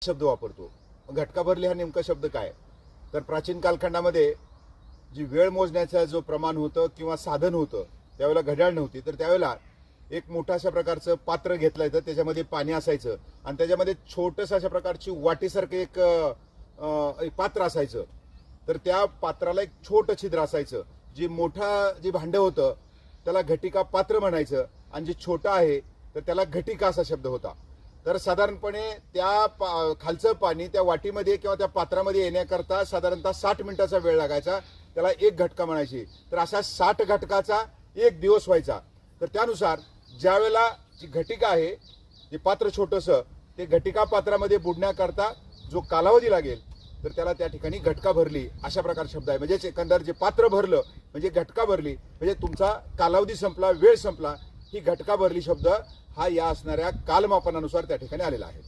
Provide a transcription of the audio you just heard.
शब्द वापरतो. घटका भरली हा नेमका शब्द काय? तर प्राचीन कालखंडामध्ये जी वेळ मोजण्याचं जो प्रमाण होतं किंवा साधन होतं, त्यावेळेला घड्याळ नव्हती, तर त्यावेळेला एक मोठं अशा प्रकारचं पात्र घेतलं जातं, त्याच्यामध्ये पाणी असायचं आणि त्याच्यामध्ये छोटंसं अशा प्रकारची वाटीसारखं एक पात्र असायचं. तर त्या पात्राला एक छोटं छिद्र असायचं. जे भांडं होतं त्याला घटिका पात्र म्हणायचं आणि जे छोटं आहे तर त्याला घटिका असा शब्द होता. तर साधारणपणे त्या खालचं पाणी त्या वाटीमध्ये किंवा त्या पात्रामध्ये येण्याकरता साधारणतः 60 मिनिटाचा वेळ लागायचा. त्याला एक घटका म्हणायची. तर असा 60 घटकाचा एक दिवस व्हायचा. तर त्यानुसार ज्यावेळेला जी घटिका आहे, जे पात्र छोटंसं, ते घटिका पात्रामध्ये बुडण्याकरता जो कालावधी लागेल तर त्याला त्या ठिकाणी घटका भरली अशा प्रकार शब्द आहे. म्हणजेच एकंदर जे पात्र भरलं म्हणजे घटका भरली, म्हणजे तुमचा कालावधी संपला, वेळ संपला. ही घटका भरली शब्द हा या असणाऱ्या कालमापनानुसार त्या ठिकाणी आलेला आहे.